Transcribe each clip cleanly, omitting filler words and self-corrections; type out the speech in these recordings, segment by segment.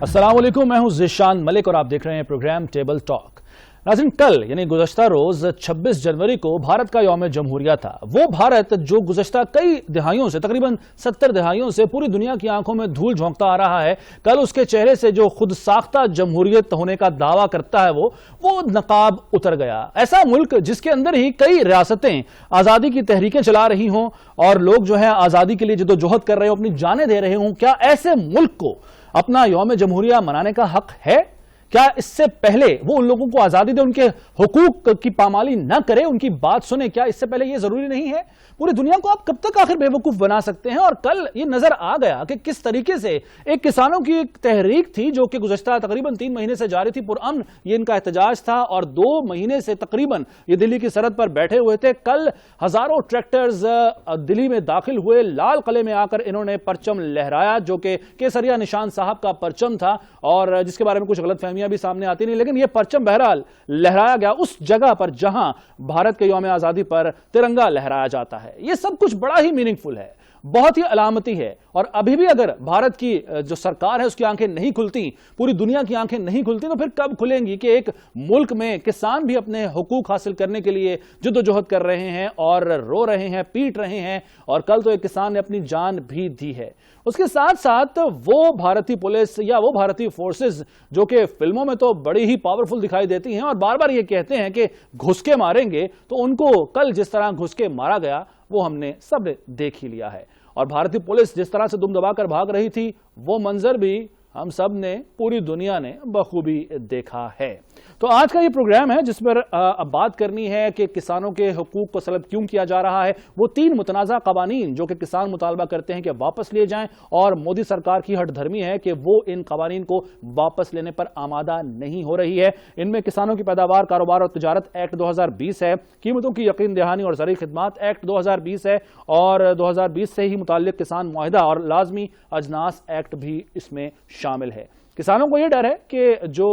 अस्सलाम वालेकुम, मैं हूं ज़िशान मलिक और आप देख रहे हैं प्रोग्राम टेबल टॉक। नाज़रीन, कल यानी गुज़श्ता रोज 26 जनवरी को भारत का यौम जमहूरिया था। वो भारत जो गुज़श्ता कई दिहाइयों से, तकरीबन 70 दिहाइयों से पूरी दुनिया की आंखों में धूल झोंकता आ रहा है, कल उसके चेहरे से जो खुद साख्ता जमहूरियत होने का दावा करता है वो नकाब उतर गया। ऐसा मुल्क जिसके अंदर ही कई रियासतें आज़ादी की तहरीकें चला रही हों और लोग जो है आज़ादी के लिए जद्दोजहद कर रहे हो, अपनी जानें दे रहे हों, क्या ऐसे मुल्क को अपना यौम जमहूरिया मनाने का हक है? क्या इससे पहले वो उन लोगों को आजादी दे, उनके हुकूक की पामाली न करे, उनकी बात सुने? क्या इससे पहले ये जरूरी नहीं है? पूरी दुनिया को आप कब तक आखिर बेवकूफ बना सकते हैं? और कल ये नजर आ गया कि किस तरीके से एक किसानों की एक तहरीक थी जो कि गुज़श्ता तकरीबन 3 महीने से जारी थी। पुरअमन ये इनका एहतजाज था और 2 महीने से तकरीबन ये दिल्ली की सरहद पर बैठे हुए थे। कल हजारों ट्रैक्टर्स दिल्ली में दाखिल हुए, लाल किले में आकर इन्होंने परचम लहराया जो कि केसरिया निशान साहब का परचम था और जिसके बारे में कुछ गलतफहमियां भी सामने आती नहीं, लेकिन यह परचम बहरहाल लहराया गया उस जगह पर जहां भारत के यौम आजादी पर तिरंगा लहराया जाता है। यह सब कुछ बड़ा ही मीनिंगफुल है, बहुत ही अलामती है। और अभी भी अगर भारत की जो सरकार है उसकी आंखें नहीं खुलती, पूरी दुनिया की आंखें नहीं खुलती, तो फिर कब खुलेंगी कि एक मुल्क में किसान भी अपने हुकूक हासिल करने के लिए जद्दोजहद कर रहे हैं और रो रहे हैं, पीट रहे हैं। और कल तो एक किसान ने अपनी जान भी दी है। उसके साथ साथ वो भारतीय पुलिस या वो भारतीय फोर्सेस जो कि फिल्मों में तो बड़ी ही पावरफुल दिखाई देती हैं और बार बार ये कहते हैं कि घुस के मारेंगे, तो उनको कल जिस तरह घुस के मारा गया वो हमने सब देख ही लिया है। और भारतीय पुलिस जिस तरह से दुम दबाकर भाग रही थी वो मंजर भी हम सब ने, पूरी दुनिया ने बखूबी देखा है। तो आज का ये प्रोग्राम है जिस पर अब बात करनी है कि किसानों के हुकूक को सलब क्यों किया जा रहा है। वो 3 मुतनाज़ा कवानीन जो कि किसान मुतालबा करते हैं कि वापस लिए जाएं और मोदी सरकार की हठधर्मी है कि वो इन कवानीन को वापस लेने पर आमादा नहीं हो रही है। इनमें किसानों की पैदावार, कारोबार और तिजारत एक्ट 2020 है, कीमतों की यकीन दहानी और ज़रूरी खिदमात एक्ट 2020 है और 2020 से ही मुताल्लिक किसान मुआहिदा और लाजमी अजनास एक्ट भी इसमें शामिल है। किसानों को यह डर है कि जो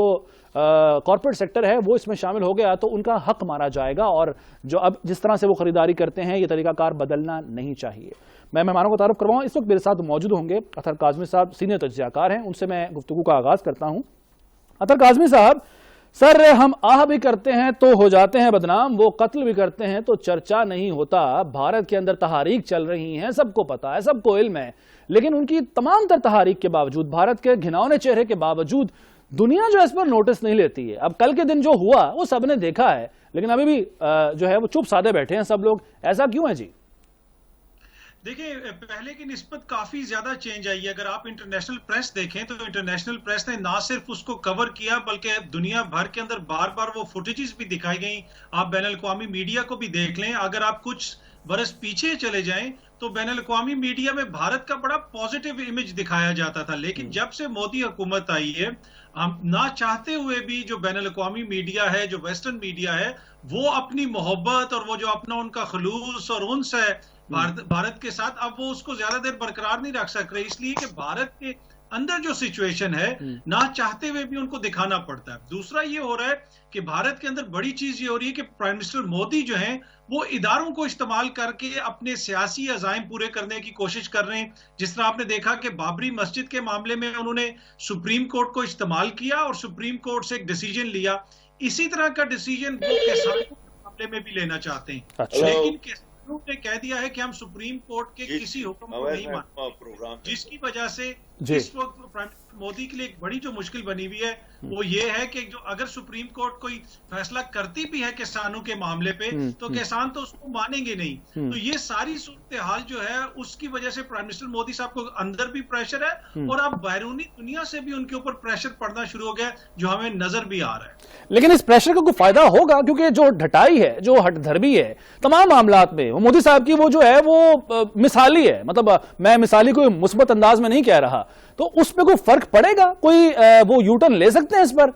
कॉर्पोरेट सेक्टर है वो इसमें शामिल हो गया तो उनका हक मारा जाएगा और जो अब जिस तरह से वो खरीदारी करते हैं ये तरीकाकार बदलना नहीं चाहिए। मैं मेहमानों को तारुफ करवाऊं। इस वक्त मेरे साथ मौजूद होंगे अतर काज़मी साहब, सीनियर तज्ज़ियाकार हैं, उनसे मैं गुफ्तगू का आगाज करता हूं। अतर काज़मी साहब, सर हम आह भी करते हैं तो हो जाते हैं बदनाम, वो कत्ल भी करते हैं तो चर्चा नहीं होता। भारत के अंदर तहारीक चल रही हैं, सबको पता है, सबको इल्म है, लेकिन उनकी तमाम तर तहारीक के बावजूद, भारत के घिनौने चेहरे के बावजूद दुनिया जो इस पर नोटिस नहीं लेती है। अब कल के दिन जो हुआ वो सबने देखा है, लेकिन अभी भी जो है वो चुप साधे बैठे हैं सब लोग। ऐसा क्यों है जी? देखिए, पहले की निस्बत काफी ज्यादा चेंज आई है। अगर आप इंटरनेशनल प्रेस देखें तो इंटरनेशनल प्रेस ने ना सिर्फ उसको कवर किया बल्कि दुनिया भर के अंदर बार बार वो फुटेजेस भी दिखाई गई। आप बैनुल-अक़वामी मीडिया को भी देख लें। अगर आप कुछ बरस पीछे चले जाएं तो बैनुल-अक़वामी मीडिया में भारत का बड़ा पॉजिटिव इमेज दिखाया जाता था, लेकिन जब से मोदी हुकूमत आई है, हम ना चाहते हुए भी जो बैनुल-अक़वामी मीडिया है, जो वेस्टर्न मीडिया है, वो अपनी मोहब्बत और वो जो अपना उनका खलूस और उन्स है भारत के साथ, अब वो उसको ज्यादा देर बरकरार नहीं रख सक रहे, इसलिए कि भारत के अंदर जो सिचुएशन है ना चाहते हुए भी उनको दिखाना पड़ता है। दूसरा ये हो रहा है कि भारत के अंदर बड़ी चीज ये हो रही है कि प्राइम मिनिस्टर मोदी जो हैं वो इदारों को इस्तेमाल करके अपने सियासी अज़ाइम पूरे करने की कोशिश कर रहे हैं। जिस तरह आपने देखा कि बाबरी मस्जिद के मामले में उन्होंने सुप्रीम कोर्ट को इस्तेमाल किया और सुप्रीम कोर्ट से एक डिसीजन लिया। इसी तरह का डिसीजन वो किसानों के मामले में भी लेना चाहते हैं, लेकिन किसानों ने कह दिया है कि हम सुप्रीम कोर्ट के किसी हुक्म को नहीं मानते, जिसकी वजह से इस वक्त प्राइम मिनिस्टर मोदी के लिए एक बड़ी जो मुश्किल बनी हुई है वो ये है कि जो अगर सुप्रीम कोर्ट कोई फैसला करती भी है किसानों के मामले पे तो किसान तो उसको मानेंगे नहीं। तो ये सारी सूरत हाल जो है उसकी वजह से प्राइम मिनिस्टर मोदी साहब को अंदर भी प्रेशर है और अब बैरूनी दुनिया से भी उनके ऊपर प्रेशर पड़ना शुरू हो गया, जो हमें नजर भी आ रहा है। लेकिन इस प्रेशर का कोई फायदा होगा? क्योंकि जो ढटाई है, जो हठधर्मी है तमाम मामलात में, मोदी साहब की वो जो है वो मिसाली है। मतलब मैं मिसाली कोई मुस्बत अंदाज में नहीं कह रहा, तो उस पर कोई फर्क पड़ेगा? कोई वो यूटर्न ले सकते हैं इस पर?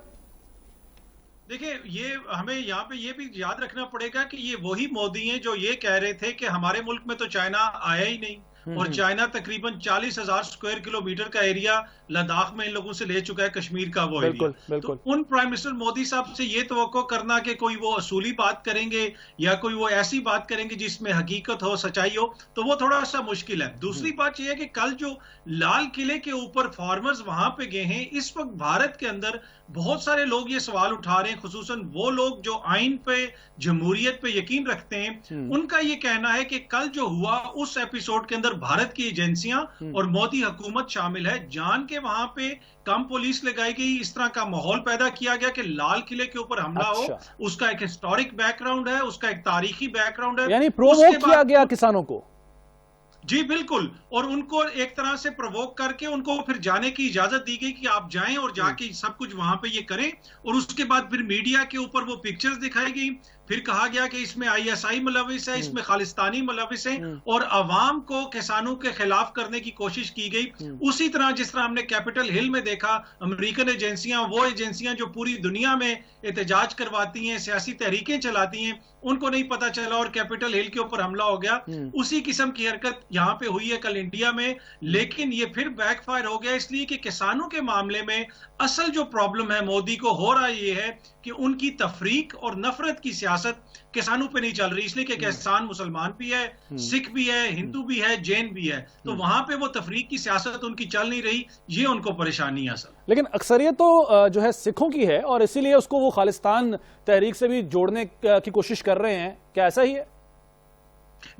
देखिए, ये हमें यहाँ पे ये भी याद रखना पड़ेगा कि ये वही मोदी हैं जो ये कह रहे थे कि हमारे मुल्क में तो चाइना आया ही नहीं, और चाइना तकरीबन 40,000 स्क्वायर किलोमीटर का एरिया लद्दाख में इन लोगों से ले चुका है, कश्मीर का वो एरिया। तो उन प्राइम मिनिस्टर मोदी साहब से ये तवक्को करना कि कोई वो असूली बात करेंगे या कोई वो ऐसी बात करेंगे जिसमें हकीकत हो, सच्चाई हो, तो वो थोड़ा सा मुश्किल है। दूसरी बात यह है कि कल जो लाल किले के ऊपर फार्मर्स वहां पे गए हैं, इस वक्त भारत के अंदर बहुत सारे लोग ये सवाल उठा रहे हैं, खुसूसन वो लोग जो आइन पे, जमहूरियत पे यकीन रखते हैं। उनका ये कहना है कि कल जो हुआ उस एपिसोड के अंदर भारत की एजेंसियां और मोदी हुकूमत शामिल है, जान के वहां पे कम पुलिस लगाई गई, इस तरह का माहौल पैदा किया गया कि लाल किले के ऊपर हमला हो। उसका एक हिस्टोरिक बैकग्राउंड है, उसका एक तारीखी बैकग्राउंड है, यानी प्रोवोक किया गया किसानों को। जी बिल्कुल, और उनको एक तरह से प्रवोक करके उनको फिर जाने की इजाजत दी गई कि आप जाएं और जाके सब कुछ वहां पे ये करें। और उसके बाद फिर मीडिया के ऊपर वो पिक्चर्स दिखाई गई, फिर कहा गया कि इसमें आईएसआई मुलविस है, इसमें खालिस्तानी मुलविस है, और अवाम को किसानों के खिलाफ करने की कोशिश की गई। उसी तरह जिस तरह हमने कैपिटल हिल में देखा, अमेरिकन एजेंसियां, वो एजेंसियां जो पूरी दुनिया में एहतजाज करवाती हैं, सियासी तहरीकें चलाती हैं, उनको नहीं पता चला और कैपिटल हिल के ऊपर हमला हो गया। उसी किस्म की हरकत यहाँ पे हुई है कल इंडिया में, लेकिन ये फिर बैकफायर हो गया, इसलिए कि किसानों के मामले में असल जो प्रॉब्लम है मोदी को हो रहा ये है कि उनकी तफरीक और नफरत की सियासत किसानों पे नहीं चल रही, इसलिए कि किसान मुसलमान भी है, सिख भी है, हिंदू भी है, जैन भी है, तो वहां पे वो तफरीक की सियासत उनकी चल नहीं रही, ये उनको परेशानी है असल। लेकिन अक्सरियत तो जो है सिखों की है और इसीलिए उसको वो खालिस्तान तहरीक से भी जोड़ने की कोशिश कर रहे हैं, क्या ऐसा ही है?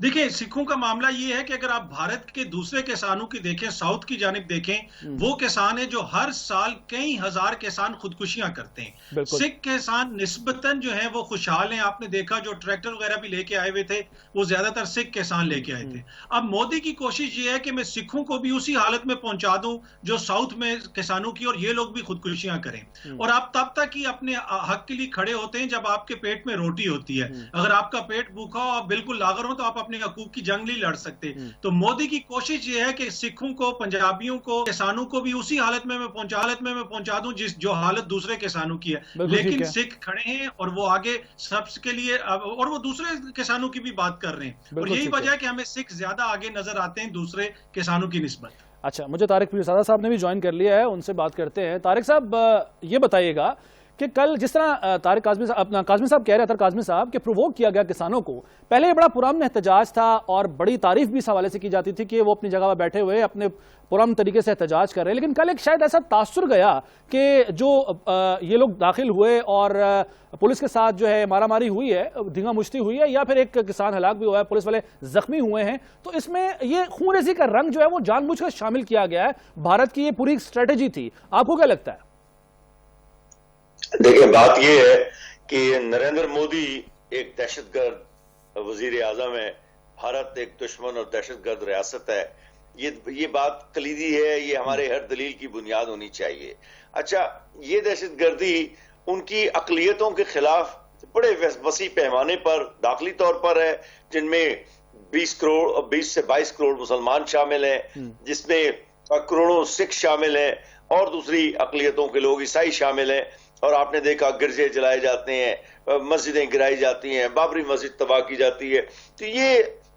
देखिए, सिखों का मामला ये है कि अगर आप भारत के दूसरे किसानों की देखें, साउथ की जानिब देखें, वो किसान है जो हर साल कई हजार किसान खुदकुशियां करते हैं। सिख किसान निस्बतन जो है वो खुशहाल हैं। आपने देखा जो ट्रैक्टर वगैरह भी लेके आए हुए थे, वो ज्यादातर सिख किसान लेके आए थे। अब मोदी की कोशिश ये है कि मैं सिखों को भी उसी हालत में पहुंचा दूं जो साउथ में किसानों की, और ये लोग भी खुदकुशियां करें। और आप तब तक ही अपने हक के लिए खड़े होते हैं जब आपके पेट में रोटी होती है। अगर आपका पेट भूखा हो, आप बिल्कुल लागर हो, तो आप अपने हकूक की जंग नहीं लड़ सकते। तो मोदी की कोशिश ये है कि सिखों को, पंजाबियों को, किसानों को भी उसी हालत में मैं पहुंचा दूं जिस जो हालत दूसरे किसानों की है। लेकिन सिख खड़े हैं और वो आगे सबके लिए, और वो दूसरे किसानों की भी बात कर रहे हैं, और यही वजह है कि हमें सिख ज्यादा आगे नजर आते हैं दूसरे किसानों की निस्बत। अच्छा, मुझे तारिक पीरजादा साहब ने भी ज्वाइन कर लिया है, उनसे बात करते हैं। तारिक साहब, ये बताइएगा कि कल जिस तरह काज़मी साहब कह रहे थे, काज़मी साहब कि प्रोवोक किया गया किसानों को, पहले ये बड़ा पुरअमन एहतजाज था और बड़ी तारीफ भी इस हवाले से की जाती थी कि वो अपनी जगह पर बैठे हुए अपने पुरअमन तरीके से एहतजाज कर रहे हैं। लेकिन कल एक शायद ऐसा तासुर गया कि जो ये लोग दाखिल हुए और पुलिस के साथ जो है मारामारी हुई है, धींगा मुश्ती हुई है, या फिर एक किसान हलाक भी हुआ है, पुलिस वाले जख्मी हुए हैं, तो इसमें ये खून रेज़ी का रंग जो है वो जानबूझकर शामिल किया गया है। भारत की ये पूरी स्ट्रेटेजी थी, आपको क्या लगता है? देखिए, बात यह है कि नरेंद्र मोदी एक दहशतगर्द वजीर आजम है, भारत एक दुश्मन और दहशतगर्द रियासत है। ये बात कलीदी है, ये हमारे हर दलील की बुनियाद होनी चाहिए। अच्छा, ये दहशतगर्दी उनकी अकलियतों के खिलाफ बड़े वसी पैमाने पर दाखिली तौर पर है, जिनमें 20 से 22 करोड़ मुसलमान शामिल हैं, जिसमें करोड़ों सिख शामिल हैं और दूसरी अकलियतों के लोग ईसाई शामिल हैं। और आपने देखा गिरजे जलाए जाते हैं, मस्जिदें गिराई जाती हैं, बाबरी मस्जिद तबाह की जाती है। तो ये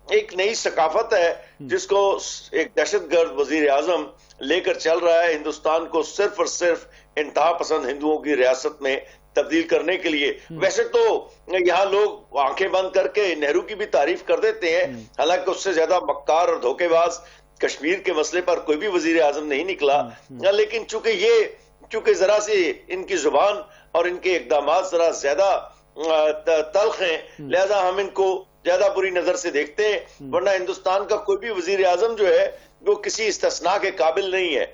एक नई सकाफत है जिसको एक दहशतगर्द वजीर आजम लेकर चल रहा है, हिंदुस्तान को सिर्फ और सिर्फ इंतहा पसंद हिंदुओं की रियासत में तब्दील करने के लिए। वैसे तो यहाँ लोग आंखें बंद करके नेहरू की भी तारीफ कर देते हैं, हालांकि उससे ज्यादा मक्कार और धोखेबाज कश्मीर के मसले पर कोई भी वजीर आजम नहीं निकला। लेकिन चूंकि जरा सी इनकी जुबान और इनके इकदामात जरा ज्यादा तल्ख हैं, लिहाजा हम इनको ज्यादा बुरी नजर से देखते हैं, वरना हिंदुस्तान का कोई भी वजीर आजम जो है वो किसी इस्तिस्ना के काबिल नहीं है।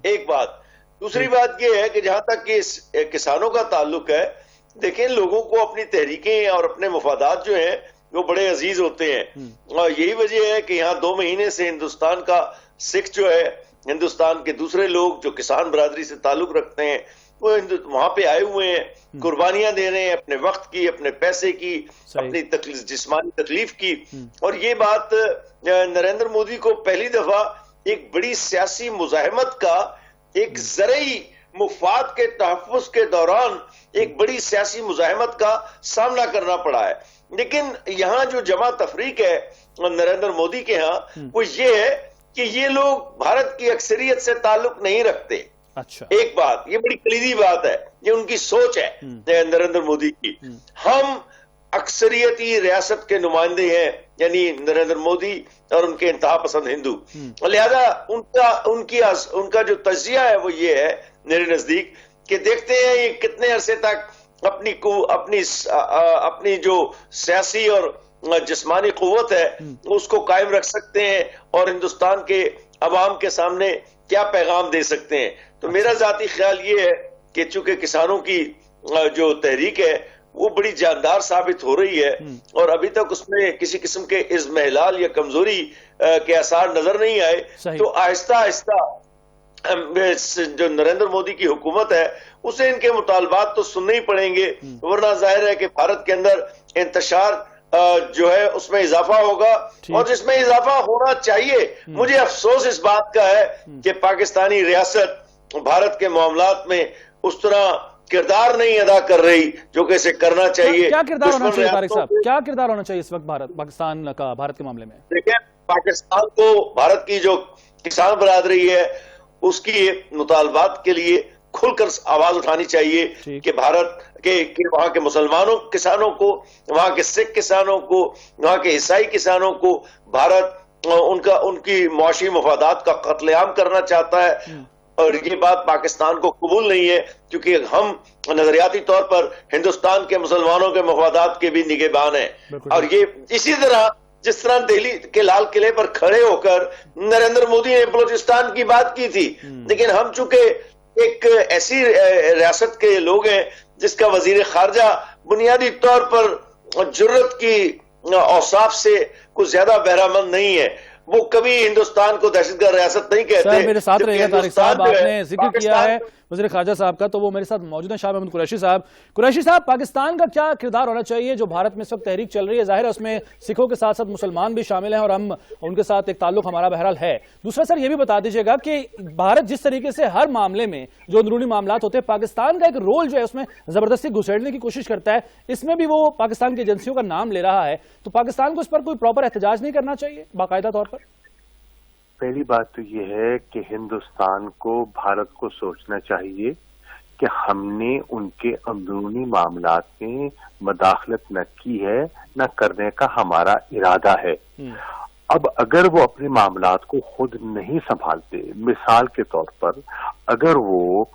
एक बात। दूसरी बात यह है कि जहां तक कि किसानों का ताल्लुक है, देखें, लोगों को अपनी तहरीकें और अपने मुफादात जो हैं वो बड़े अजीज होते हैं, और यही वजह है कि यहाँ 2 महीने से हिंदुस्तान का सिख जो है, हिंदुस्तान के दूसरे लोग जो किसान बरादरी से ताल्लुक रखते हैं, वो वहां पे आए हुए हैं, कुर्बानियां दे रहे हैं, अपने वक्त की, अपने पैसे की, अपनी जिस्मानी तकलीफ की। और ये बात नरेंद्र मोदी को पहली दफा एक बड़ी सियासी मुजाहिमत का एक जरिए मुफाद के तहफ़्फ़ुज़ के दौरान एक बड़ी सियासी मुज़ाहमत का सामना करना पड़ा है। लेकिन यहाँ जो जमा तफरीक है नरेंद्र मोदी के यहाँ, वो ये है कि ये लोग भारत की अक्सरियत से ताल्लुक नहीं रखते। अच्छा, एक बात, ये बड़ी कलीदी बात है, ये उनकी सोच है नरेंद्र मोदी की। हम अक्सरियती रियासत के नुमाइंदे हैं, यानी नरेंद्र मोदी और उनके इंतहा पसंद हिंदू, लिहाजा उनका जो तजिया है वो ये है मेरे नजदीक कि देखते हैं ये कितने अरसे तक अपनी जो सियासी और जिस्मानी कुव्वत है उसको कायम रख सकते हैं और हिंदुस्तान के अवाम के सामने क्या पैगाम दे सकते हैं। तो मेरा जाती ख्याल ये है कि चूंकि किसानों की जो तहरीक है वो बड़ी जानदार साबित हो रही है और अभी तक उसमें किसी किस्म के इज़्मेहलाल या कमजोरी के आसार नजर नहीं आए, तो आहिस्ता आहिस्ता जो नरेंद्र मोदी की हुकूमत है उसे इनके मुतालबात तो सुनने ही पड़ेंगे, वरना जाहिर है कि भारत के अंदर इंतशार जो है उसमें इजाफा होगा और जिसमें इजाफा होना चाहिए। मुझे अफसोस इस बात का है कि पाकिस्तानी रियासत भारत के मामलात में उस तरह किरदार नहीं अदा कर रही जो कि इसे करना चाहिए। क्या किरदार होना चाहिए तारिक साहब, क्या किरदार होना चाहिए इस वक्त पाकिस्तान का भारत के मामले में? देखिए, पाकिस्तान को भारत की जो किसान बरादरी है उसकी मुतालबात के लिए खुलकर आवाज उठानी चाहिए कि भारत के वहां के मुसलमानों किसानों को, वहां के सिख किसानों को, वहां के ईसाई किसानों को भारत उनकी मुआशी मफादात का कत्लेआम करना चाहता है और ये बात पाकिस्तान को कबूल नहीं है, क्योंकि हम नजरियाती तौर पर हिंदुस्तान के मुसलमानों के मफादात के भी निगहबान हैं। और ये इसी तरह जिस तरह दिल्ली के लाल किले पर खड़े होकर नरेंद्र मोदी ने बलूचिस्तान की बात की थी, लेकिन हम चूंकि एक ऐसी रियासत के लोग हैं जिसका वजीर खारजा बुनियादी तौर पर जुर्रत की औसाफ से कुछ ज्यादा बहरामंद नहीं है, वो कभी हिंदुस्तान को दहशतगर्द रियासत नहीं कहते। सर, मेरे साथ रहिएगा तारिक साहब, आपने जिक्र किया है वज़ीर ख़ारजा साहब का, तो वो मेरे साथ मौजूद हैं शाह महमूद कुरैशी साहब। कुरैशी साहब, पाकिस्तान का क्या किरदार होना चाहिए? जो भारत में इस वक्त तहरीक चल रही है, जाहिर है उसमें सिखों के साथ साथ मुसलमान भी शामिल हैं और हम उनके साथ एक ताल्लुक हमारा बहरहाल है। दूसरा सर ये भी बता दीजिएगा कि भारत जिस तरीके से हर मामले में जो अंदरूनी मामलात होते हैं, पाकिस्तान का एक रोल जो है उसमें जबरदस्ती घुसेड़ने की कोशिश करता है, इसमें भी वो पाकिस्तान की एजेंसियों का नाम ले रहा है, तो पाकिस्तान को इस पर कोई प्रॉपर एहतजाज नहीं करना चाहिए बाकायदा तौर पर? पहली बात तो ये है कि हिंदुस्तान को भारत को सोचना चाहिए कि हमने उनके अंदरूनी मामलात में मदाखलत न की है, न करने का हमारा इरादा है। अब अगर वो अपने मामलात को खुद नहीं संभालते, मिसाल के तौर पर अगर वो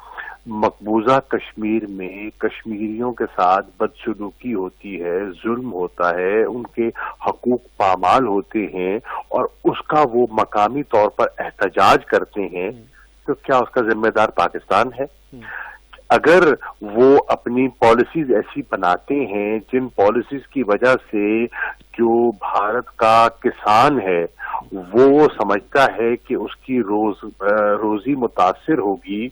मकबूजा कश्मीर में कश्मीरियों के साथ बदसलूकी होती है, जुल्म होता है, उनके हकूक पामाल होते हैं और उसका वो मकामी तौर पर एहतजाज करते हैं, तो क्या उसका जिम्मेदार पाकिस्तान है? अगर वो अपनी पॉलिसीज ऐसी बनाते हैं जिन पॉलिसीज की वजह से जो भारत का किसान है वो समझता है कि उसकी रोजी मुतासिर होगी,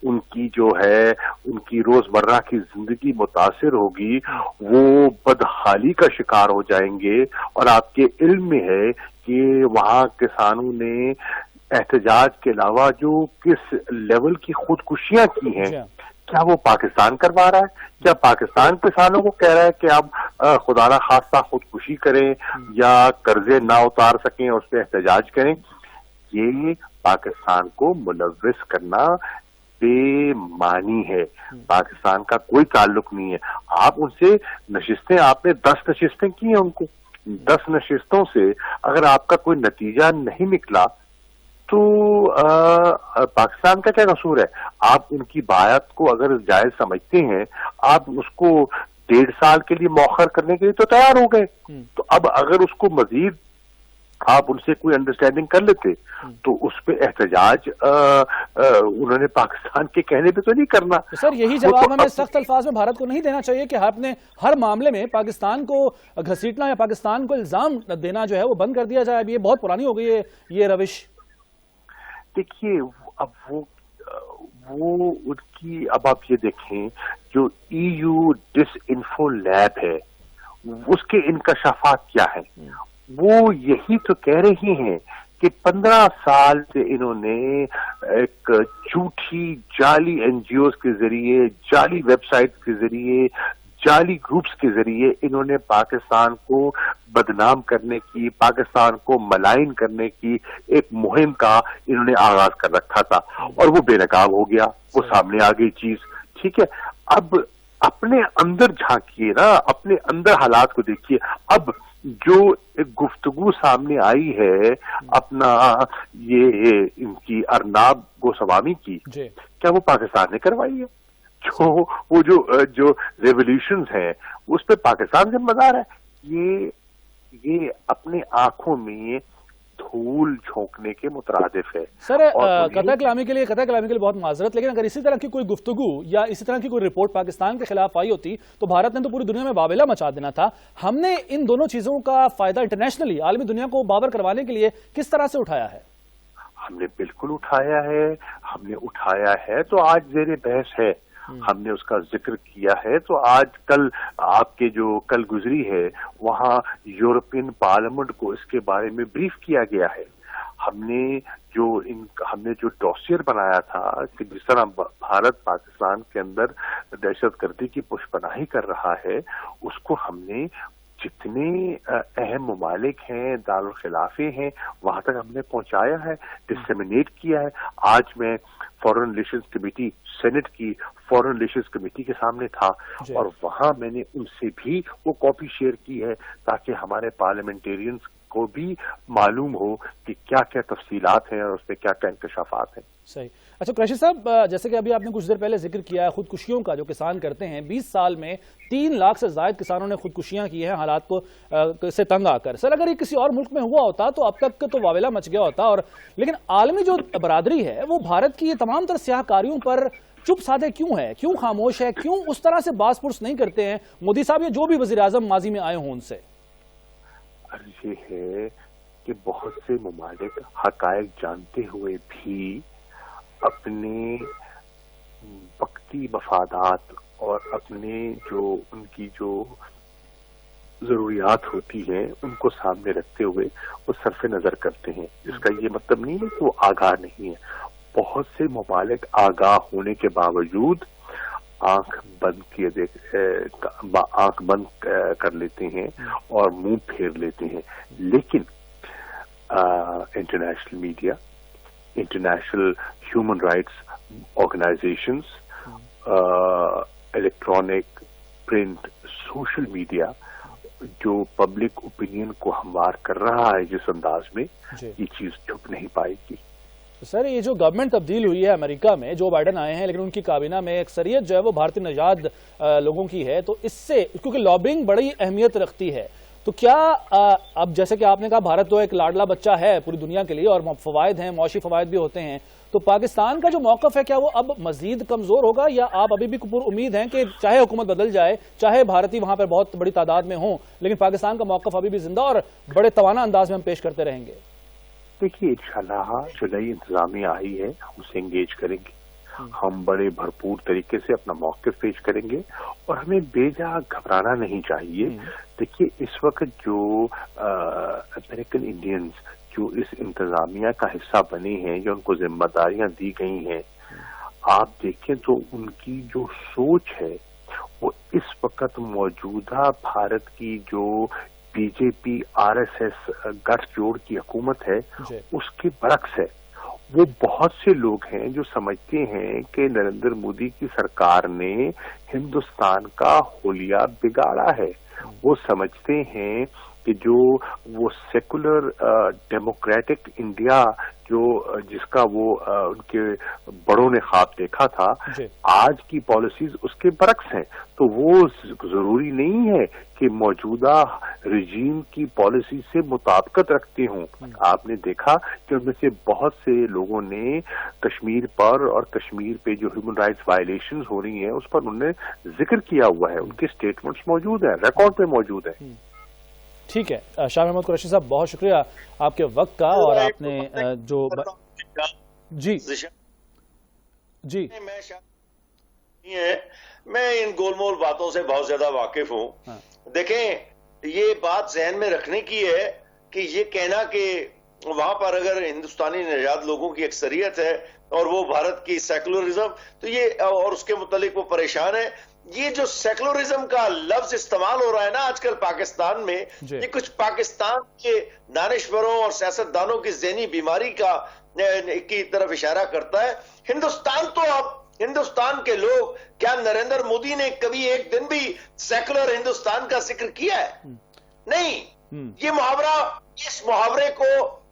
उनकी जो है उनकी रोजमर्रा की जिंदगी मुतासिर होगी, वो बदहाली का शिकार हो जाएंगे। और आपके इल्म में है कि वहाँ किसानों ने एहतजाज के अलावा जो किस लेवल की खुदकुशियां की हैं, क्या वो पाकिस्तान करवा रहा है? क्या पाकिस्तान किसानों को कह रहा है कि आप खुदा ना खास्ता खुदकुशी करें या कर्जे ना उतार सकें और उस पर एहतजाज करें? ये पाकिस्तान को मुलव्विस करना बेमानी है, पाकिस्तान का कोई ताल्लुक नहीं है। आप उनसे नशिस्तें, आपने 10 नशिस्तें की हैं उनको, 10 नशिस्तों से अगर आपका कोई नतीजा नहीं निकला तो पाकिस्तान का क्या कसूर है? आप उनकी बात को अगर जायज समझते हैं, आप उसको 1.5 साल के लिए मौखर करने के लिए तो तैयार हो गए, तो अब अगर उसको मजीद आप उनसे कोई अंडरस्टैंडिंग कर लेते तो उस पे एहतजाज उन्होंने पाकिस्तान के कहने पे तो नहीं करना। तो सर यही जवाब हमें सख्त अल्फाज में भारत को नहीं देना चाहिए कि आपने हर मामले में पाकिस्तान को घसीटना या पाकिस्तान को इल्जाम देना जो है वो बंद कर दिया जाए? अब ये बहुत पुरानी हो गई है ये रविश। देखिए, अब वो उनकी, अब आप ये देखें जो EU डिसइंफो लैब है उसके इनकशाफात क्या है? वो यही तो कह रही हैं कि 15 साल से इन्होंने एक झूठी जाली एनजीओज के जरिए, जाली वेबसाइट के जरिए, जाली ग्रुप्स के जरिए इन्होंने पाकिस्तान को बदनाम करने की, पाकिस्तान को मलाइन करने की एक मुहिम का इन्होंने आगाज कर रखा था और वो बेनकाब हो गया, वो सामने आ गई चीज। ठीक है, अब अपने अंदर झांकिए ना, अपने अंदर हालात को देखिए। अब जो एक गुफ्तगू सामने आई है अपना ये इनकी अरनाब गोस्वामी की, क्या वो पाकिस्तान ने करवाई है? जो रेवोल्यूशंस हैं उस पे पाकिस्तान जिम्मेदार है? ये अपने आंखों में धूल झोंकने के मुतरादिफ है। सर, कतई कलामी के लिए बहुत माजरत, लेकिन अगर इसी तरह की कोई गुफ्तगू या इसी तरह की कोई रिपोर्ट पाकिस्तान के खिलाफ आई होती तो भारत ने तो पूरी दुनिया में बाबेला मचा देना था। हमने इन दोनों चीजों का फायदा इंटरनेशनली, आलमी दुनिया को बाबर करवाने के लिए किस तरह से उठाया है? हमने बिल्कुल उठाया है, तो आज ज़ेरे बहस है, हमने उसका जिक्र किया है। तो आज कल आपके जो कल गुजरी है वहां यूरोपियन पार्लियामेंट को इसके बारे में ब्रीफ किया गया है। हमने जो डॉसियर बनाया था कि जिस तरह भारत पाकिस्तान के अंदर दहशतगर्दी की पुष्पनाही कर रहा है, उसको हमने जितने अहम ममालिक हैं, दारुल खिलाफे हैं, वहां तक हमने पहुंचाया है, डिसेमिनेट किया है। आज मैं फॉरेन रिलेशंस कमेटी, सेनेट की फॉरेन रिलेशंस कमेटी के सामने था और वहां मैंने उनसे भी वो कॉपी शेयर की है ताकि हमारे पार्लियामेंटेरियंस को भी मालूम हो कि क्या क्या तफसीलात हैं और उसमें क्या क्या इंकशाफात हैं। सही। अच्छा कुरैशी साहब, जैसे कि अभी आपने कुछ देर पहले जिक्र किया है खुदकुशियों का जो किसान करते हैं, 20 साल में 3 लाख से ज्यादा किसानों ने खुदकुशियां की हैं हालात को से तंग आकर। सर, अगर ये किसी और मुल्क में हुआ होता तो अब तक तो वावेला मच गया होता, और लेकिन आलमी जो बरादरी है वो भारत की ये तमाम तरह स्याहकारियों पर चुप साधे क्यों है, क्यों खामोश है, क्यों उस तरह से बास पुरस नहीं करते हैं मोदी साहब या जो भी वजीर आजम माजी में आए हों उनसे? ये है कि बहुत से ममालिक हकायक जानते हुए भी अपने वक्ती मफादात और अपने जो उनकी जो जरूरियात होती हैं उनको सामने रखते हुए वो सरफे नजर करते हैं। इसका ये मतलब नहीं है कि वो आगाह नहीं है। बहुत से ममालिक आगाह होने के बावजूद आंख बंद कर लेते हैं और मुंह फेर लेते हैं। लेकिन international media, international human rights organisations, electronic, print, social media जो पब्लिक ओपिनियन को हमवार कर रहा है जिस अंदाज में, ये चीज छुप नहीं पाएगी। सर, ये जो गवर्नमेंट तब्दील हुई है अमेरिका में, जो बाइडेन आए हैं लेकिन उनकी काबीना में अक्सरियत जो है वो भारतीय नजाद लोगों की है, तो इससे क्योंकि लॉबिंग बड़ी अहमियत रखती है, तो क्या अब जैसे कि आपने कहा भारत तो एक लाडला बच्चा है पूरी दुनिया के लिए और फवायद हैं, मौशी फवायद भी होते हैं, तो पाकिस्तान का जो मौकफ है क्या वो अब मजीद कमजोर होगा या आप अभी भी पूरी उम्मीद है कि चाहे हुकूमत बदल जाए, चाहे भारतीय वहां पर बहुत बड़ी तादाद में हो, लेकिन पाकिस्तान का मौकफ अभी भी जिंदा और बड़े तवाना अंदाज में हम पेश करते रहेंगे? देखिए, इंशाल्लाह जो नई इंतजामिया आई है हम उसे एंगेज करेंगे, हम बड़े भरपूर तरीके से अपना मौक़िफ़ पेश करेंगे और हमें बेजा घबराना नहीं चाहिए। देखिए, इस वक्त जो अमेरिकन इंडियंस जो इस इंतजामिया का हिस्सा बने हैं, जो उनको जिम्मेदारियां दी गई हैं, आप देखें तो उनकी जो सोच है वो इस वक्त मौजूदा भारत की जो बीजेपी आरएसएस गठजोड़ की हुकूमत है उसके बरक्स है। वो बहुत से लोग हैं जो समझते हैं कि नरेंद्र मोदी की सरकार ने हिंदुस्तान का हुलिया बिगाड़ा है। वो समझते हैं कि जो वो सेकुलर डेमोक्रेटिक इंडिया जो जिसका वो उनके बड़ों ने ख्वाब देखा था, आज की पॉलिसीज उसके बरक्स हैं। तो वो जरूरी नहीं है कि मौजूदा रिजीम की पॉलिसी से मुताबिकत रखते हों। आपने देखा कि उनमें से बहुत से लोगों ने कश्मीर पर और कश्मीर पे जो ह्यूमन राइट्स वायलेशंस हो रही हैं उस पर उन्होंने जिक्र किया हुआ है, उनके स्टेटमेंट्स मौजूद हैं, रिकॉर्ड पे मौजूद है। ठीक है, शाह महमूद कुरैशी साहब, बहुत शुक्रिया आपके वक्त का और आपने जो जी जी मैं इन गोलमोल बातों से बहुत ज्यादा वाकिफ हूं। देखें, ये बात जहन में रखने की है कि ये कहना कि वहां पर अगर हिंदुस्तानी नजाद लोगों की अक्सरियत है और वो भारत की सेकुलरिज्म, तो ये और उसके मुतालिक वो परेशान है। ये जो सेकुलरिज्म का लफ्ज इस्तेमाल हो रहा है ना आजकल पाकिस्तान में, ये कुछ पाकिस्तान के दानिशवरों और सियासतदानों की ज़हनी बीमारी की तरफ इशारा करता है। हिंदुस्तान तो अब हिंदुस्तान के लोग, क्या नरेंद्र मोदी ने कभी एक दिन भी सेकुलर हिंदुस्तान का जिक्र किया है? नहीं। ये मुहावरा, इस मुहावरे को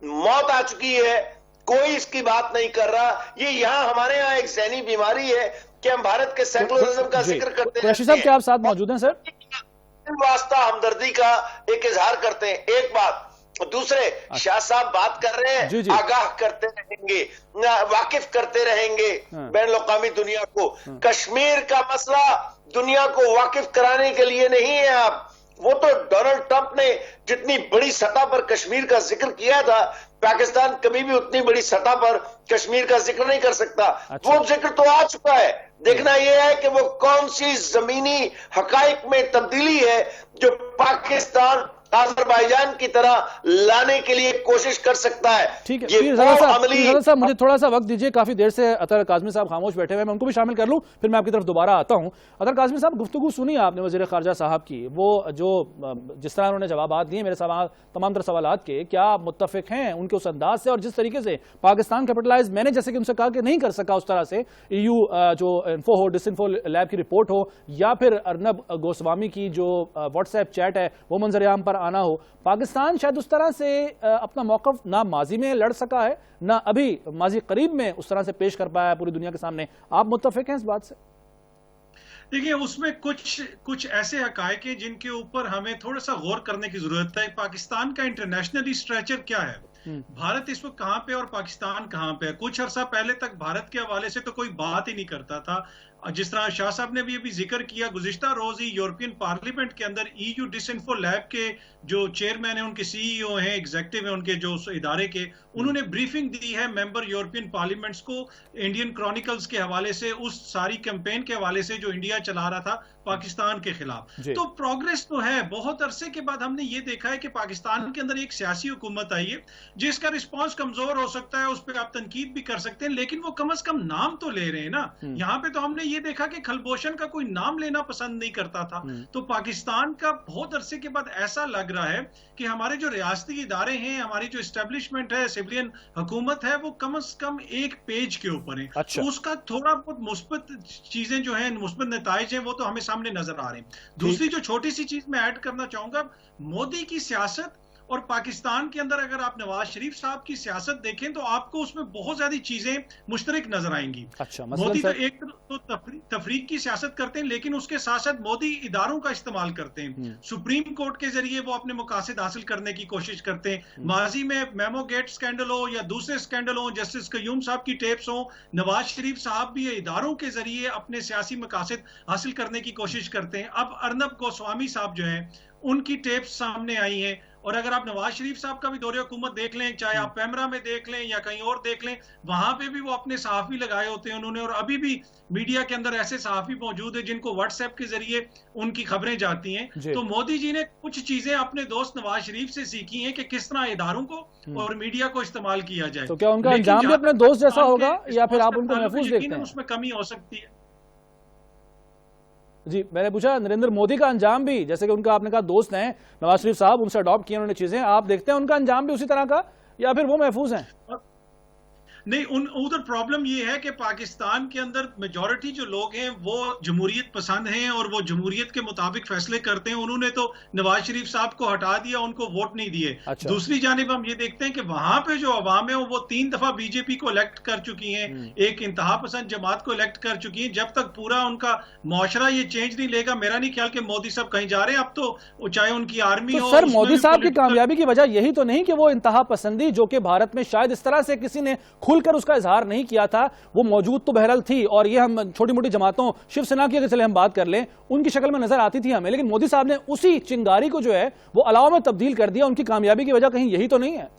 मौत आ चुकी है, कोई इसकी बात नहीं कर रहा। ये यहाँ हमारे यहाँ एक ज़हनी बीमारी है कि हम भारत के सेकुलरिज्म का जिक्र करते हैं। कुरैशी साहब, क्या आप साथ मौजूद हैं सर? वास्ता हमदर्दी का एक इजहार करते हैं, एक बात। दूसरे, शाह साहब बात कर रहे हैं, जी। आगाह करते रहेंगे, वाकिफ करते रहेंगे बैन अवी दुनिया को। कश्मीर का मसला दुनिया को वाकिफ कराने के लिए नहीं है। आप वो तो डोनाल्ड ट्रंप ने जितनी बड़ी सतह पर कश्मीर का जिक्र किया था, पाकिस्तान कभी भी उतनी बड़ी सतह पर कश्मीर का जिक्र नहीं कर सकता। अच्छा। वो जिक्र तो आ चुका है। देखना यह है कि वो कौन सी जमीनी हकाइक में तब्दीली है जो पाकिस्तान अजरबैजान की तरह लाने के लिए कोशिश कर सकता है। ठीक है, ये पीर ज़रा साहब मुझे थोड़ा सा वक्त दीजिए। काफी देर से अतर काज़मी साहब खामोश बैठे हुए हैं, मैं उनको भी शामिल कर लूं, फिर मैं आपकी तरफ दोबारा आता हूं। अतर काज़मी साहब, गुफ्तगू सुनी आपने वज़ीर ख़ारजा साहब की, वो जो जिस तरह उन्होंने जवाब दिए मेरे तमाम तरह सवालात के, क्या आप मुत्तफिक हैं उनके उस अंदाज से और जिस तरीके से पाकिस्तान कैपिटलाइज, मैंने जैसे कि उनसे कहा कि नहीं कर सका उस तरह से, EU जो इन्फो हो, डिसइन्फो लैब की रिपोर्ट हो, या फिर अर्नब गोस्वामी की जो व्हाट्सएप चैट है वो मंजर-ए-आम पर आना हो, पाकिस्तान शायद उस तरह से अपना मौक़िफ़ ना माजी में लड़ सका है, ना अभी माजी करीब में उस तरह से पेश कर पाया है पूरी दुनिया के सामने। आप मुत्तफिक हैं इस बात से? देखिए, उसमें कुछ ऐसे हकायक हैं जिनके ऊपर हमें थोड़ा सा गौर करने की जरूरत है। पाकिस्तान का इंटरनेशनली स्ट्रेचर क्या है, भारत इस वक्त कहां पे और पाकिस्तान कहां पे है। कुछ अरसा पहले तक भारत के हवाले से तो कोई बात ही नहीं करता था। जिस तरह शाह साहब ने भी अभी जिक्र किया, गुज़िश्ता रोज ही यूरोपियन पार्लियामेंट के अंदर EU डिसइन्फो लैब के जो चेयरमैन है, उनके CEO हैं, एग्जीक्यूटिव हैं उनके जो इदारे के, उन्होंने ब्रीफिंग दी है मेंबर यूरोपियन पार्लियामेंट्स को इंडियन क्रॉनिकल्स के हवाले से, उस सारी कैंपेन के हवाले से जो इंडिया चला रहा था पाकिस्तान के खिलाफ। तो प्रोग्रेस तो है। बहुत अरसे के बाद हमने ये देखा है कि पाकिस्तान के अंदर एक सियासी हुकूमत आई है जिसका रिस्पांस कमजोर हो सकता है, उस पर आप तनकीद भी कर सकते हैं, लेकिन वो कम से कम नाम तो ले रहे हैं ना। यहाँ पे तो हमने ये देखा कि खलबोशन का कोई नाम लेना पसंद नहीं करता था। तो पाकिस्तान का बहुत अरसे के बाद ऐसा लग रहा है कि हमारे जो रियासती इदारे हैं, हमारी जो एस्टेब्लिशमेंट है, सिविलियन हुकूमत है, वो कम से कम एक पेज के ऊपर है। अच्छा। तो उसका थोड़ा बहुत मुस्बत चीजें जो है, मुस्बत नताइज हैं, वो तो हमें सामने नजर आ रहे हैं। दूसरी जो छोटी सी चीज मैं ऐड करना चाहूंगा, मोदी की सियासत और पाकिस्तान के अंदर अगर आप नवाज शरीफ साहब की सियासत देखें तो आपको उसमें बहुत ज्यादा चीजें मुश्तरक नजर आएंगी। अच्छा, मोदी तो एक तो तफरीक की सियासत करते हैं, लेकिन उसके साथ साथ मोदी इदारों का इस्तेमाल करते हैं। सुप्रीम कोर्ट के जरिए वो अपने मकासद हासिल करने की कोशिश करते हैं। माजी में मेमो गेट स्कैंडल हो या दूसरे स्कैंडल हो, जस्टिस कयूम साहब की टेप्स हो, नवाज शरीफ साहब भी इदारों के जरिए अपने सियासी मकासद हासिल करने की कोशिश करते हैं। अब अर्नब गोस्वामी साहब जो है, उनकी टेप्स सामने आई हैं। और अगर आप नवाज शरीफ साहब का भी दौरे हुकूमत देख लें, चाहे आप पैमरा में देख लें या कहीं और देख लें, वहां पे भी वो अपने सहाफी लगाए होते हैं उन्होंने। और अभी भी मीडिया के अंदर ऐसे सहाफी मौजूद है जिनको व्हाट्सएप के जरिए उनकी खबरें जाती हैं। तो मोदी जी ने कुछ चीजें अपने दोस्त नवाज शरीफ से सीखी हैं कि किस तरह इदारों को और मीडिया को इस्तेमाल किया जाए। तो क्या उनका अंजाम भी अपने दोस्त जैसा होगा या फिर आप उनको महफूज देखते हैं? उसमें कमी हो सकती है। जी, मैंने पूछा नरेंद्र मोदी का अंजाम भी, जैसे कि उनका आपने कहा दोस्त हैं नवाज शरीफ साहब, उनसे अडॉप्ट किए उन्होंने चीजें, आप देखते हैं उनका अंजाम भी उसी तरह का या फिर वो महफूज हैं? नहीं, उधर प्रॉब्लम ये है कि पाकिस्तान के अंदर मेजॉरिटी जो लोग हैं वो जमहूरियत पसंद हैं और वो जमहूरियत के मुताबिक फैसले करते हैं। उन्होंने तो नवाज शरीफ साहब को हटा दिया, उनको वोट नहीं दिए। अच्छा। दूसरी जानिब हम ये देखते हैं कि वहां पे जो अवाम है वो 3 दफा बीजेपी को इलेक्ट कर चुकी हैं, एक इंतहा पसंद जमात को इलेक्ट कर चुकी हैं। जब तक पूरा उनका मुआशरा ये चेंज नहीं लेगा, मेरा नहीं ख्याल कि मोदी साहब कहीं जा रहे हैं। अब तो चाहे उनकी आर्मी तो हो। सर, मोदी साहब की कामयाबी की वजह यही तो नहीं कि वो इंतहा पसंदी, जो कि भारत में शायद इस तरह से किसी ने खुलकर उसका इजहार नहीं किया था, वो मौजूद तो बहरहाल थी। और ये हम छोटी मोटी जमातों, शिवसेना की अगर चले हम बात कर लें, उनकी शक्ल में नजर आती थी हमें, लेकिन मोदी साहब ने उसी चिंगारी को जो है वो अलाव में तब्दील कर दिया। उनकी कामयाबी की वजह कहीं यही तो नहीं है?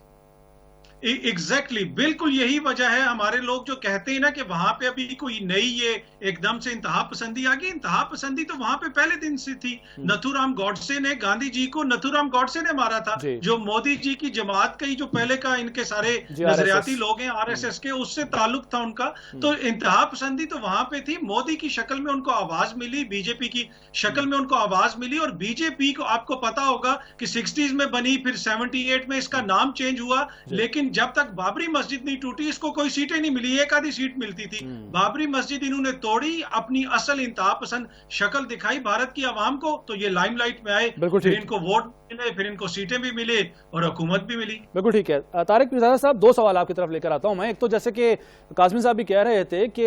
एग्जैक्टली बिल्कुल यही वजह है। हमारे लोग जो कहते हैं ना कि वहां पे अभी कोई नई ये एकदम से इंतहा पसंदी आ गई, इंतहा पसंदी तो वहां पे पहले दिन से थी। नथुराम गॉडसे ने गांधी जी को नथुराम गॉडसे ने मारा था, जो मोदी जी की जमात का ही जो पहले का इनके सारे नजरियाती लोग हैं आरएसएस के, उससे ताल्लुक था उनका। तो इंतहा पसंदी तो वहां पे थी। मोदी की शक्ल में उनको आवाज मिली, बीजेपी की शक्ल में उनको आवाज मिली। और बीजेपी को आपको पता होगा कि 60s में बनी, फिर 78 में इसका नाम चेंज हुआ, लेकिन जब तक बाबरी मस्जिद नहीं टूटी इसको कोई सीटें नहीं मिली, एक आधी सीट मिलती थी। बाबरी मस्जिद इन्होंने तोड़ी, अपनी असल इंतहा पसंद शक्ल दिखाई भारत की आवाम को, तो ये लाइमलाइट में आए, फिर इनको वोट मिले, फिर इनको सीटें भी मिले और हुकूमत भी मिली। बिल्कुल ठीक है। तारिक मिर्ज़ा साहब, दो सवाल आपकी तरफ लेकर आता हूं मैं। एक तो जैसे कि काज़मी साहब भी कह रहे थे कि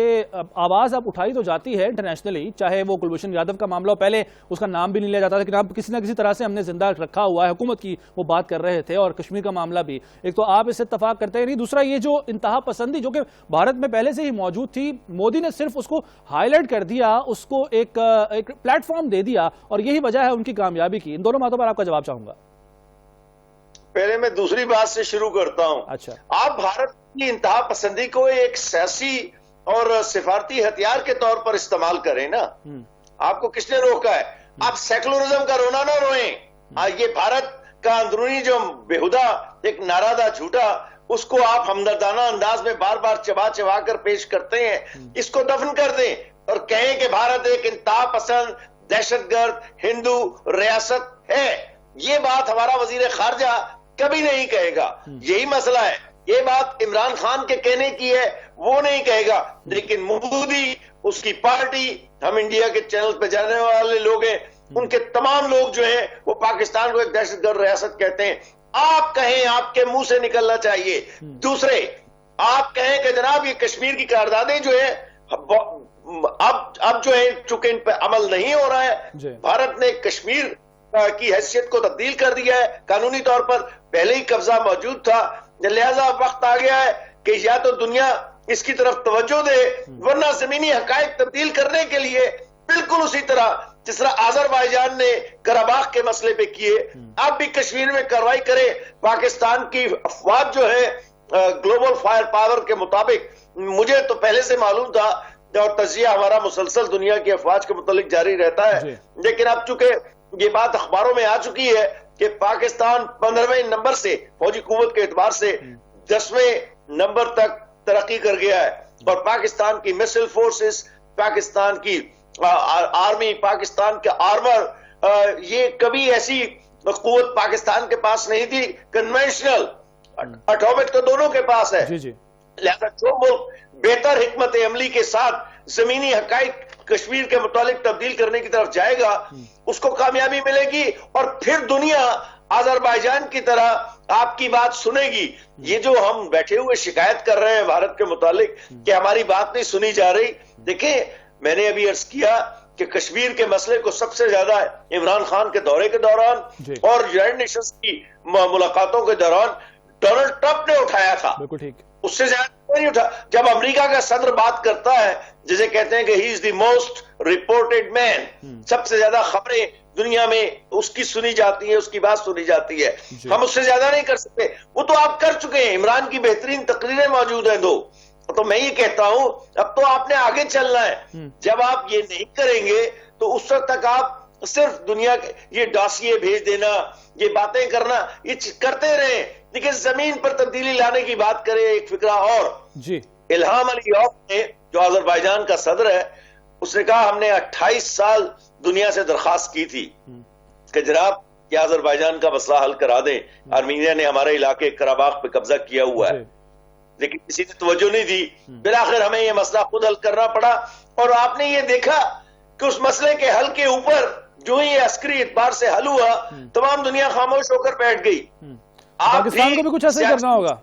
आवाज अब उठाई तो जाती है इंटरनेशनली, चाहे वो कुलभूषण यादव का मामला हो, पहले उसका नाम भी नहीं लिया जाता था, लेकिन अब किसी ना किसी तरह से हमने जिंदा रखा हुआ है, हुकूमत की वो बात कर रहे थे, और कश्मीर का मामला भी। एक तो आप इससे इत्तेफाक करते हैं नहीं, दूसरा ये जो इंतहा पसंदी जो कि भारत में पहले से ही मौजूद थी, मोदी ने सिर्फ उसको हाईलाइट कर दिया, उसको एक प्लेटफॉर्म दे दिया, और यही वजह है उनकी कामयाबी की। इन दोनों बातों पर आपका जवाब चाहूंगा। पहले मैं दूसरी बात से शुरू करता हूं। अच्छा, आप भारत की इंतहा पसंदी को एक सियासी और सिफारती हथियार के तौर पर इस्तेमाल करें ना, आपको किसने रोका है? आप सेकुलरिज्म का रोना ना रोएं। ये भारत का अंदरूनी जो बेहुदा एक नारा था झूठा, उसको आप हमदर्दाना अंदाज में बार बार चबा चबा कर पेश करते हैं। इसको दफन कर दें और कहें कि भारत एक इंतहा पसंद दहशतगर्द हिंदू रियासत है। ये बात हमारा वजीर खारजा कभी नहीं कहेगा। यही मसला है। ये बात इमरान खान के कहने की है, वो नहीं कहेगा, लेकिन मोदी, उसकी पार्टी, हम इंडिया के चैनल पे जाने वाले लोग हैं, उनके तमाम लोग जो हैं वो पाकिस्तान को एक दहशतगर्द रियासत कहते हैं। आप कहें, आपके मुंह से निकलना चाहिए। दूसरे, आप कहें कि जनाब ये कश्मीर की करारदादें जो है अब जो है चूंकि इन पर अमल नहीं हो रहा है, भारत ने कश्मीर की हैसियत को तब्दील कर दिया है, कानूनी तौर पर पहले ही कब्जा मौजूद था, लिहाजा वक्त आ गया है कि या तो दुनिया इसकी तरफ तवज्जो दे, वरना जमीनी हकायक तब्दील करने के लिए बिल्कुल उसी तरह जिस तरह आजरबाईजान ने कराबाख के मसले पे किए, आप भी कश्मीर में कार्रवाई करें। पाकिस्तान की अफवाज जो है ग्लोबल फायर पावर के मुताबिक, मुझे तो पहले से मालूम था और तजिया हमारा मुसलसल दुनिया की अफवाज के मुतालिक जारी रहता है, लेकिन अब चूंकि ये बात अखबारों में आ चुकी है कि पाकिस्तान 15वें नंबर से फौजी कुव्वत के एतबार से 10वें नंबर तक तरक्की कर गया है, और पाकिस्तान की मिसाइल फोर्सेस, पाकिस्तान की आर्मी, पाकिस्तान के आर्मर, ये कभी ऐसी कुव्वत पाकिस्तान के पास नहीं थी। कन्वेंशनल, एटॉमिक तो दोनों के पास है। लिहाजा जो मुल्क बेहतर हिकमत अमली के साथ जमीनी हकाइक कश्मीर के मुतालिक तब्दील करने की तरफ जाएगा, उसको कामयाबी मिलेगी, और फिर दुनिया आजरबाईजान की तरह आपकी बात सुनेगी। ये जो हम बैठे हुए शिकायत कर रहे हैं भारत के मुतालिक कि हमारी बात नहीं सुनी जा रही, देखिए मैंने अभी अर्ज किया कि कश्मीर के मसले को सबसे ज्यादा इमरान खान के दौरे के दौरान और यूनाइटेड नेशंस की मुलाकातों के दौरान डोनाल्ड ट्रंप ने उठाया था। बिल्कुल ठीक, उससे ज्यादा नहीं उठा। जब अमेरिका का सदर बात करता है, जिसे कहते हैं कि he is the most reported man, सबसे ज्यादा खबरें दुनिया में उसकी सुनी जाती है, उसकी बात सुनी जाती है, हम उससे ज्यादा नहीं कर सकते। वो तो आप कर चुके हैं, इमरान की बेहतरीन तकरीरें मौजूद हैं 2। तो मैं ये कहता हूं अब तो आपने आगे चलना है। जब आप ये नहीं करेंगे तो उस वक्त तक आप सिर्फ दुनिया के ये डॉसिए भेज देना, ये बातें करना, ये करते रहे, लेकिन जमीन पर तब्दीली लाने की बात करें। एक फिक्रा और जी, इल्हाम अलीयॉफ ने, जो आजरबाईजान का सदर है, उसने कहा हमने 28 साल दुनिया से दरखास्त की थी कि जनाब ये आजरबाईजान का मसला हल करा दें। आर्मीनिया ने हमारे इलाके कराबाख पे कब्जा किया हुआ है, लेकिन किसी ने तवज्जो नहीं दी। फिर आखिर हमें ये मसला खुद हल करना पड़ा, और आपने ये देखा कि उस मसले के हल के ऊपर जो ही अस्करी एतबार से हल हुआ, तमाम दुनिया खामोश होकर बैठ गई। पाकिस्तान को भी कुछ ऐसा ही करना होगा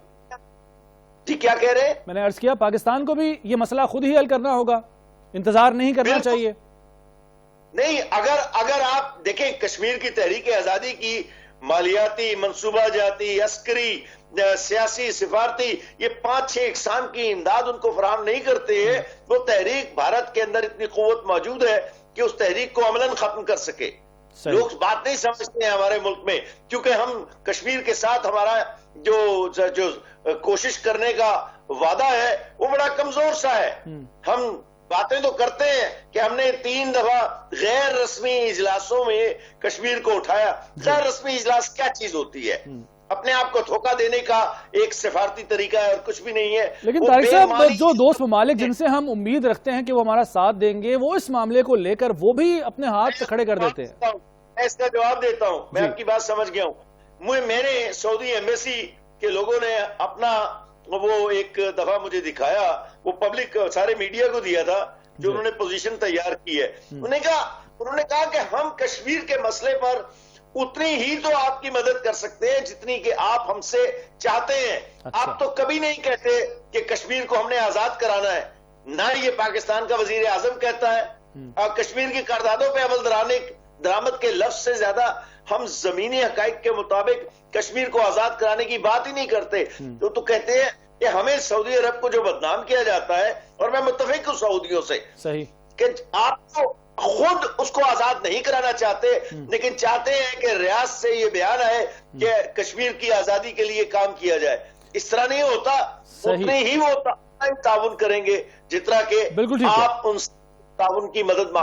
जी? क्या कह रहे हैं? मैंने अर्ज किया पाकिस्तान को भी ये मसला खुद ही हल करना होगा, इंतजार नहीं करना चाहिए। नहीं, अगर आप देखें कश्मीर की तहरीक आजादी की मालियाती, मंसूबा जाती, अस्करी, सियासी, सिफारती, ये 5-6 इकसाम की इमदाद उनको फराहम नहीं करते हैं। वो तहरीक भारत के अंदर इतनी कुव्वत मौजूद है कि उस तहरीक को अमलन खत्म कर सके। लोग बात नहीं समझते हैं हमारे मुल्क में, क्योंकि हम कश्मीर के साथ हमारा जो कोशिश करने का वादा है वो बड़ा कमजोर सा है। हम बातें तो करते हैं कि हमने 3 दफा गैर रस्मी इजलासों में कश्मीर को उठाया। गैर रस्मी इजलास क्या चीज होती है? अपने आप को धोखा देने का एक सिफारती तरीका है और कुछ भी नहीं है। लेकिन तारिक साहब, जो दोस्त ममालिक जिनसे हम उम्मीद रखते हैं कि वो हमारा साथ देंगे, वो इस मामले को लेकर वो भी अपने हाथ खड़े कर देते हैं। मैं इसका जवाब देता हूं, मैं आपकी बात समझ गया हूं। मैंने सऊदी एम्बेसी के लोगों ने अपना वो एक दफा मुझे दिखाया, वो पब्लिक सारे मीडिया को दिया था, जो उन्होंने पोजीशन तैयार की है। उन्होंने कहा कि हम कश्मीर के मसले पर उतनी ही तो आपकी मदद कर सकते हैं जितनी कि आप हमसे चाहते हैं। अच्छा। आप तो कभी नहीं कहते कि कश्मीर को हमने आजाद कराना है, ना ये पाकिस्तान का वजीर आजम कहता है। कश्मीर की करारदादों पर अमल दरामद के लफ्ज से ज्यादा हम जमीनी हकाइक के मुताबिक कश्मीर को आजाद कराने की बात ही नहीं करते। तो कहते हैं कि हमें सऊदी अरब को जो बदनाम किया जाता है, और मैं मुत्तफिक हूं सऊदियों से सही कि आप तो खुद उसको आजाद नहीं कराना चाहते, लेकिन चाहते हैं कि रियाद से ये बयान आए कि कश्मीर की आजादी के लिए काम किया जाए। इस तरह नहीं होता। उतने ही वो ताउन करेंगे जितना कि आप उन ताउन की मदद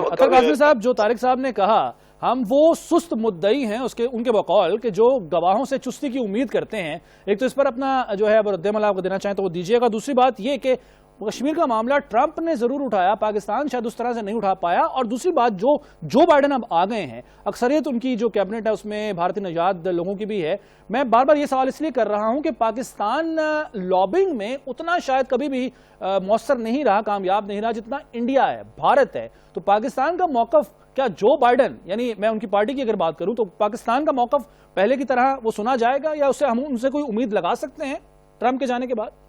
अतर काज़मी साहब, जो तारिक साहब ने कहा, हम वो सुस्त मुद्दई हैं उनके बकौल के जो गवाहों से चुस्ती की उम्मीद करते हैं। एक तो इस पर अपना जो है रद्द-ए-अमल आपको देना चाहें तो वो दीजिएगा। दूसरी बात ये कि कश्मीर का मामला ट्रंप ने जरूर उठाया, पाकिस्तान शायद उस तरह से नहीं उठा पाया। और दूसरी बात, जो बाइडेन अब आ गए हैं, अक्सरियत उनकी जो कैबिनेट है उसमें भारतीय नजाद लोगों की भी है। मैं बार बार ये सवाल इसलिए कर रहा हूं कि पाकिस्तान लॉबिंग में उतना शायद कभी भी मौसर नहीं रहा, कामयाब नहीं रहा जितना इंडिया है, भारत है। तो पाकिस्तान का मौकफ, क्या जो बाइडेन, यानी मैं उनकी पार्टी की अगर बात करूं, तो पाकिस्तान का मौकफ पहले की तरह वो सुना जाएगा या उससे हम उनसे कोई उम्मीद लगा सकते हैं ट्रंप के जाने के बाद?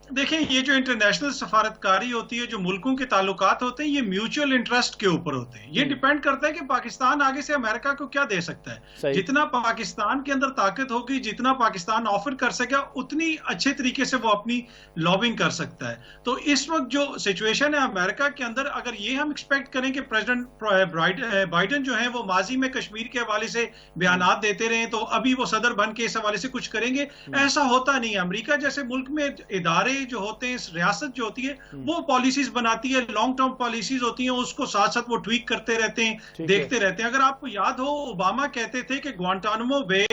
देखिए, ये जो इंटरनेशनल सफारतकारी होती है, जो मुल्कों के ताल्लुकात होते हैं, ये म्यूचुअल इंटरेस्ट के ऊपर होते हैं। ये डिपेंड करता है कि पाकिस्तान आगे से अमेरिका को क्या दे सकता है। जितना पाकिस्तान के अंदर ताकत होगी, जितना पाकिस्तान ऑफर कर सकेगा, उतनी अच्छे तरीके से वो अपनी लॉबिंग कर सकता है। तो इस वक्त जो सिचुएशन है अमेरिका के अंदर, अगर ये हम एक्सपेक्ट करें कि प्रेसिडेंट बाइडेन जो है वो माजी में कश्मीर के हवाले से बयानात देते रहे, तो अभी वो सदर बन के इस हवाले से कुछ करेंगे, ऐसा होता नहीं है। अमेरिका जैसे मुल्क में इदारे जो होते हैं, रियासत जो होती है, वो पॉलिसीज बनाती है, लॉन्ग टर्म पॉलिसीज होती हैं, उसको साथ साथ वो ट्वीक करते रहते हैं, देखते रहते हैं। अगर आपको याद हो, ओबामा कहते थे कि ग्वांटानामो बे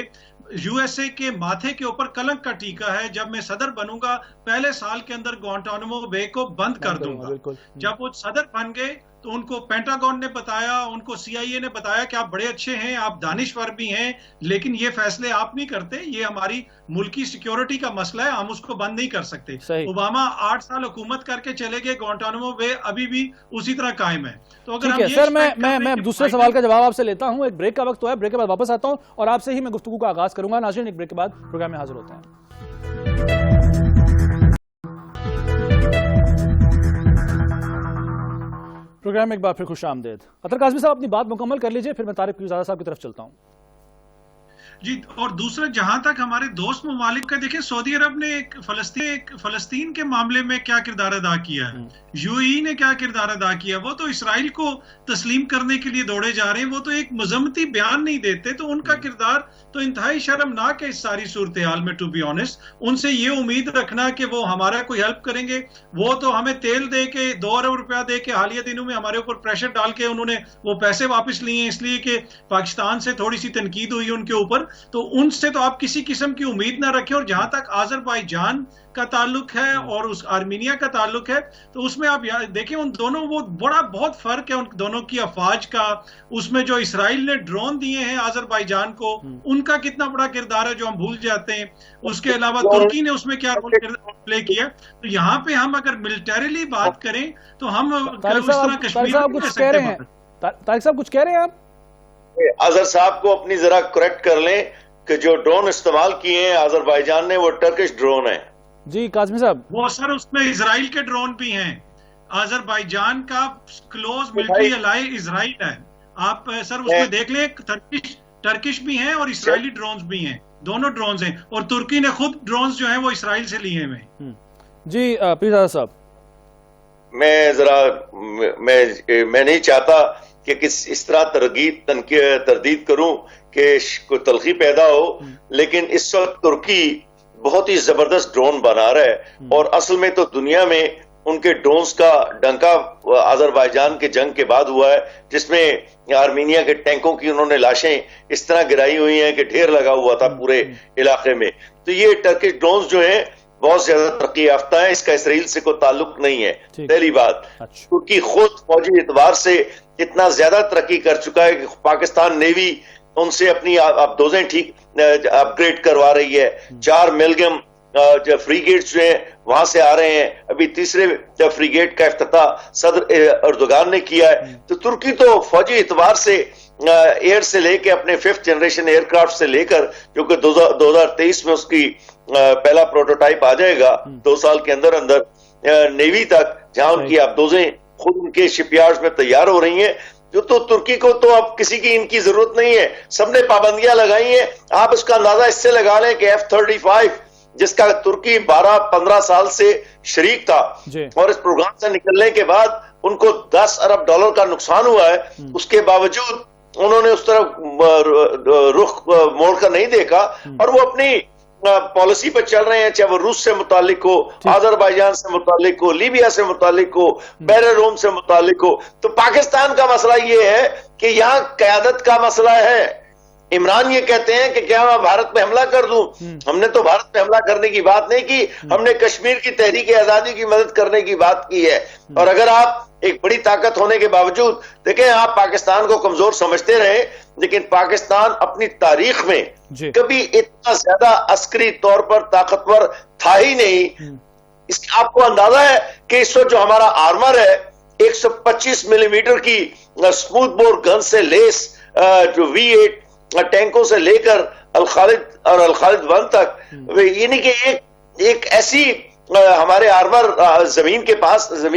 यूएसए के माथे के ऊपर कलंक का टीका है, जब मैं सदर बनूंगा पहले साल के अंदर ग्वांटानामो बे को बंद कर दूंगा। जब वो सदर बन गए तो उनको पेंटागन ने बताया, उनको सीआईए ने बताया कि आप बड़े अच्छे हैं, आप दानिशवर भी हैं, लेकिन ये फैसले आप नहीं करते, ये हमारी मुल्की सिक्योरिटी का मसला है, हम उसको बंद नहीं कर सकते। ओबामा 8 साल हुकूमत करके चले गए, ग्वांटानामो बे अभी भी उसी तरह कायम है। तो अगर हम सर, मैं दूसरे सवाल का जवाब आपसे लेता हूं। एक ब्रेक का वक्त तो है, ब्रेक के बाद वापस आता हूं और आपसे ही मैं गुफ्तगू का आगाज करूंगा। नाज़रीन, एक ब्रेक के बाद प्रोग्राम में हाजिर होते हैं। प्रोग्राम में एक बार फिर खुश आमदेद। अतर काज़मी साहब, अपनी बात मुकम्मल कर लीजिए, फिर मैं तारिक ज़ादा साहब की तरफ चलता हूं। जी, और दूसरा, जहां तक हमारे दोस्त ममालिक का, देखिए सऊदी अरब ने एक फलस्तीन के मामले में क्या किरदार अदा किया है, यूएई ने क्या किरदार अदा किया, वो तो इसराइल को तस्लीम करने के लिए दौड़े जा रहे हैं, वो तो एक मजम्मती बयान नहीं देते। तो उनका किरदार तो इंतहाई शर्मनाक है इस सारी सूरत हाल में, टू बी ऑनेस्ट। उनसे ये उम्मीद रखना कि वो हमारा कोई हेल्प करेंगे, वो तो हमें तेल दे के 2 अरब रुपया दे के हालिया दिनों में हमारे ऊपर प्रेशर डाल के उन्होंने वो पैसे वापस लिए, इसलिए कि पाकिस्तान से थोड़ी सी तनकीद हुई उनके ऊपर। तो उनसे तो आप किसी किस्म की उम्मीद ना रखें। और जहां तक आज़रबाईजान का ताल्लुक है और उस आर्मीनिया का ताल्लुक है, तो उसमें आप देखें, उन दोनों वो बहुत फर्क है उन दोनों की अफवाज का। उसमें जो इसराइल ने ड्रोन दिए हैं आज़रबाईजान को, उनका कितना बड़ा किरदार है जो हम भूल जाते हैं। उसके अलावा तुर्की ने उसमें क्या रोल प्ले किया। तो यहाँ पे हम अगर मिलिटरीली बात करें तो हम तारिक साहब कुछ कह रहे हैं, तारिक साहब कुछ कह रहे हैं आप? अजहर साहब को अपनी जरा करेक्ट कर लें कि जो ड्रोन इस्तेमाल किए हैं आज़रबाईजान ने, वो टर्किश ड्रोन है। जी काज़मी साहब, वो सर उसमें इजराइल के ड्रोन भी हैं। आज़रबाईजान का क्लोज मिलिट्री अलाई इजराइल है। आप सर उसमें देख लें, टर्किश भी हैं और इसराइली ड्रोन्स भी हैं, दोनों ड्रोन्स हैं। और तुर्की ने खुद ड्रोन्स जो हैं वो इसराइल से लिए हैं। जी पीरजादा साहब, मैं नहीं चाहता कि किस इस तरह तरदीद करूं कि कोई तलखी पैदा हो, लेकिन इस वक्त तुर्की बहुत ही जबरदस्त ड्रोन बना रहा है और असल में तो दुनिया में उनके ड्रोन्स का डंका अजरबैजान के जंग के बाद हुआ है, जिसमें आर्मीनिया के टैंकों की उन्होंने लाशें इस तरह गिराई हुई हैं कि ढेर लगा हुआ था पूरे इलाके में। तो ये टर्किश ड्रोन्स जो हैं बहुत ज्यादा तरक्की याफ्ता है, इसका इसराइल से कोई ताल्लुक नहीं है। पहली बात, क्योंकि खुद फौजी एतबार से इतना ज्यादा तरक्की कर चुका है कि पाकिस्तान नेवी उनसे अपनी अबदोजें ठीक अपग्रेड करवा रही है। 4 मिलगम फ्रीगेट्स जो हैं वहां से आ रहे हैं, अभी तीसरे फ्रीगेट का इफ्तिताह सदर अर्दोगान ने किया है। तो तुर्की तो फौजी एतबार से एयर से लेके अपने 5th जनरेशन एयरक्राफ्ट से लेकर, जो कि 2023 में उसकी पहला प्रोटोटाइप आ जाएगा 2 साल के अंदर अंदर, नेवी तक, जहां उनकी अबदोजें खुद उनके शिपयार्ड्स में तैयार हो रही हैं। तो तुर्की को तो अब किसी की इनकी जरूरत नहीं है, सबने पाबंदियां लगाई हैं। आप उसका अंदाजा इससे लगा लें कि F-35 जिसका तुर्की 12-15 साल से शरीक था और इस प्रोग्राम से निकलने के बाद उनको $10 अरब का नुकसान हुआ है, उसके बावजूद उन्होंने उस तरफ रुख मोड़कर नहीं देखा और वो अपनी पॉलिसी पर चल रहे हैं, चाहे वो रूस से मुतालिक हो, अजरबैजान से मुतालिक हो, लीबिया से मुतालिक हो, बहरीन से मुतालिक हो। तो पाकिस्तान का मसला ये है कि यहाँ क़यादत का मसला है। इमरान ये कहते हैं कि क्या मैं भारत में हमला कर दूं? हमने तो भारत में हमला करने की बात नहीं की, हमने कश्मीर की तहरीक आजादी की मदद करने की बात की है। और अगर आप एक बड़ी ताकत होने के बावजूद देखें, आप पाकिस्तान को कमजोर समझते रहे, लेकिन पाकिस्तान अपनी तारीख में कभी इतना ज्यादा अस्करी तौर पर ताकतवर था ही नहीं। इसका आपको अंदाजा है कि इस वक्त जो हमारा आर्मर है 125 मिलीमीटर की स्मूथ बोर गन से लेस जो V8 टैंकों से लेकर अल खालिद और अल खालिद 1 तक, यानी कि एक ऐसी हमारे आर्मर जमीन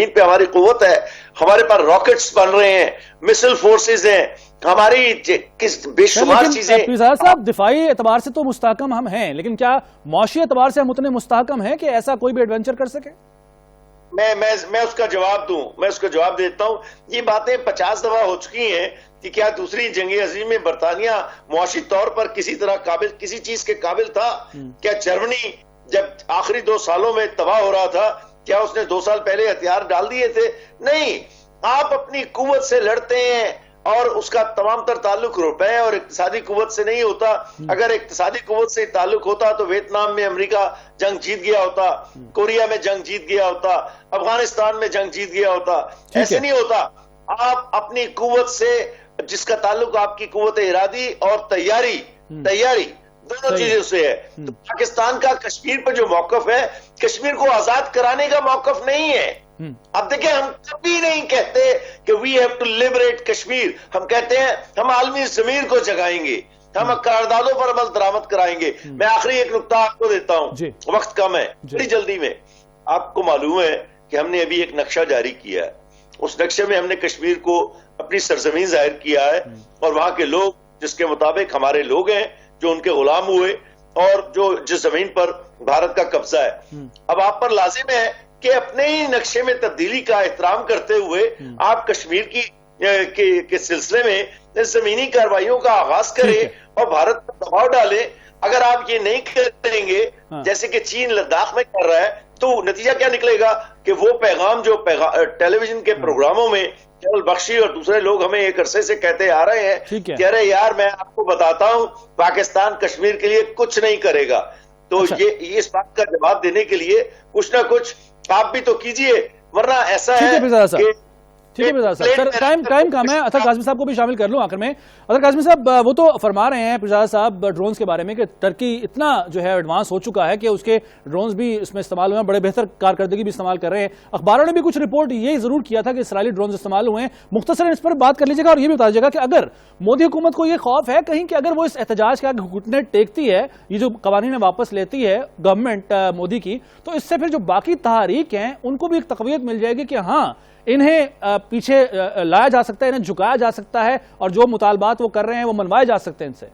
पे हमारी कुव्वत है, हमारे पास रॉकेट्स बन रहे हैं, मिसाइल फोर्सेस हैं, हमारी किस बेशुमार चीजें। पिज़ारा साहब, दिफाई एतबार से तो मुस्तहकम हम हैं, लेकिन क्या मौशी एतबार से हम उतने मुस्तहकम हैं कि ऐसा कोई भी एडवेंचर कर सके? मैं उसका जवाब देता हूं। ये बातें 50 दफा हो चुकी हैं कि क्या दूसरी जंग अजीम में बरतानिया मुआशी तौर पर किसी चीज के काबिल था? क्या जर्मनी जब आखिरी 2 सालों में तबाह हो रहा था, क्या उसने 2 साल पहले हथियार डाल दिए थे? नहीं। आप अपनी कुव्वत से लड़ते हैं और उसका तमाम तर ताल्लुक रुपए और इक्तिसादी कुव्वत से नहीं होता। अगर इक्तिसादी कुव्वत से ताल्लुक होता तो वियतनाम में अमेरिका जंग जीत गया होता, कोरिया में जंग जीत गया होता, अफगानिस्तान में जंग जीत गया होता। ऐसे नहीं होता। आप अपनी कुव्वत से, जिसका ताल्लुक आपकी कुव्वत इरादी और तैयारी दोनों चीजों से है। तो पाकिस्तान का कश्मीर पर जो मौकफ है, कश्मीर को आजाद कराने का मौकफ नहीं है। अब देखिए, हम कभी नहीं कहते कि we have to liberate Kashmir. हम कहते हैं हम आलमी ज़मीर को जगाएंगे, हम करारदादों पर अमल दरामद कराएंगे। मैं आखिरी एक नुक्ता आपको देता हूं, वक्त कम है, बड़ी जल्दी में। आपको मालूम है कि हमने अभी एक नक्शा जारी किया है, उस नक्शे में हमने कश्मीर को अपनी सरजमीन जाहिर किया है और वहां के लोग, जिसके मुताबिक हमारे लोग हैं जो उनके गुलाम हुए और जिस जमीन पर भारत का कब्जा है। अब आप पर लाजिम है कि अपने ही नक्शे में तब्दीली का एहतराम करते हुए आप कश्मीर के सिलसिले में जमीनी कार्रवाइयों का आगाज करें और भारत पर दबाव डालें। अगर आप ये नहीं करेंगे, जैसे कि चीन लद्दाख में कर रहा है, तो नतीजा क्या निकलेगा कि वो पैगाम जो टेलीविजन के प्रोग्रामों में केवल बख्शी और दूसरे लोग हमें एक अरसे से कहते आ रहे हैं कि अरे यार, मैं आपको बताता हूं पाकिस्तान कश्मीर के लिए कुछ नहीं करेगा। तो ये इस बात का जवाब देने के लिए कुछ ना कुछ आप भी तो कीजिए, वरना ऐसा है कि ठीक है पिज़ारा साहब। सर, टाइम कम है। अतर काज़मी साहब को भी शामिल कर लूं आखिर में। अतर काज़मी साहब, वो तो फरमा रहे हैं पिज़ारा साहब ड्रोन्स के बारे में कि टर्की इतना जो है एडवांस हो चुका है कि उसके ड्रोन्स भी इसमें इस्तेमाल हुए हैं, बड़े बेहतर कारकर्दगी भी इस्तेमाल कर रहे हैं। अखबारों ने भी कुछ रिपोर्ट ये जरूर किया था कि इसराइली ड्रोन्स इस्तेमाल हुए हैं। मुख्तसरन इस पर बात कर लीजिएगा और ये भी बता दीजिएगा कि अगर मोदी हुकूमत को ये खौफ है कहीं कि अगर वो इस एहतजाज के आगे घुटने टेकती है, ये जो कवानीन वापस लेती है गवर्नमेंट मोदी की, तो इससे फिर जो बाकी तहरीक हैं उनको भी एक तक़वियत मिल जाएगी कि हाँ, इन्हें पीछे लाया जा सकता है, इन्हें झुकाया जा सकता है और जो मुतालबात वो कर रहे हैं वो मनवाए जा सकते हैं इनसे।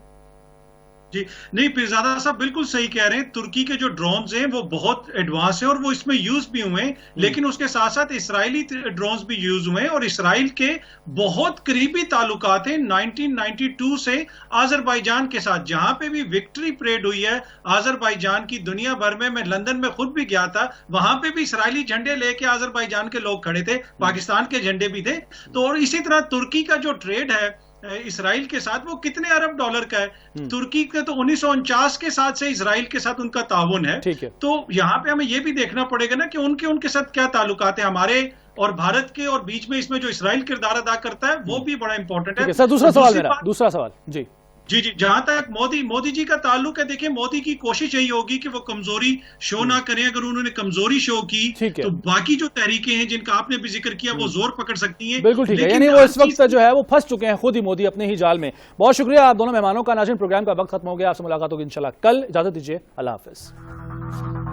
जी नहीं, पीरजादा साहब बिल्कुल सही कह रहे हैं। तुर्की के जो ड्रोन्स हैं वो बहुत एडवांस हैं और वो इसमें यूज भी हुए हैं, लेकिन उसके साथ साथ इसराइली ड्रोन्स भी यूज हुए हैं और इसराइल के बहुत करीबी ताल्लुकात हैं 1992 से आजरबाईजान के साथ। जहां पे भी विक्ट्री परेड हुई है आजरबाईजान की दुनिया भर में, मैं लंदन में खुद भी गया था, वहां पे भी इसराइली झंडे लेके आजरबाईजान के लोग खड़े थे, पाकिस्तान के झंडे भी थे। तो और इसी तरह तुर्की का जो ट्रेड है इसराइल के साथ वो कितने अरब डॉलर का है। तुर्की के तो 1949 के साथ से इसराइल के साथ उनका ताउन है। ठीक है। तो यहाँ पे हमें ये भी देखना पड़ेगा ना कि उनके साथ क्या ताल्लुकात है हमारे और भारत के, और बीच में इसमें जो इसराइल किरदार अदा करता है वो भी बड़ा इंपॉर्टेंट है। सर दूसरा सवाल मेरा, दूसरा सवाल जी जी जहां तक मोदी जी का ताल्लुक है, देखिए मोदी की कोशिश यही होगी कि वो कमजोरी शो ना करें। अगर उन्होंने कमजोरी शो की तो बाकी जो तहरीकें हैं जिनका आपने भी जिक्र किया वो जोर पकड़ सकती हैं। बिल्कुल ठीक है, यानी वो इस वक्त जो है वो फंस चुके हैं खुद ही मोदी अपने ही जाल में। बहुत शुक्रिया आप दोनों मेहमानों का। नाज़रीन, प्रोग्राम का वक्त खत्म हो गया, आपसे मुलाकात होगी इंशाल्लाह कल। इजाजत दीजिए, अल्लाह हाफिज।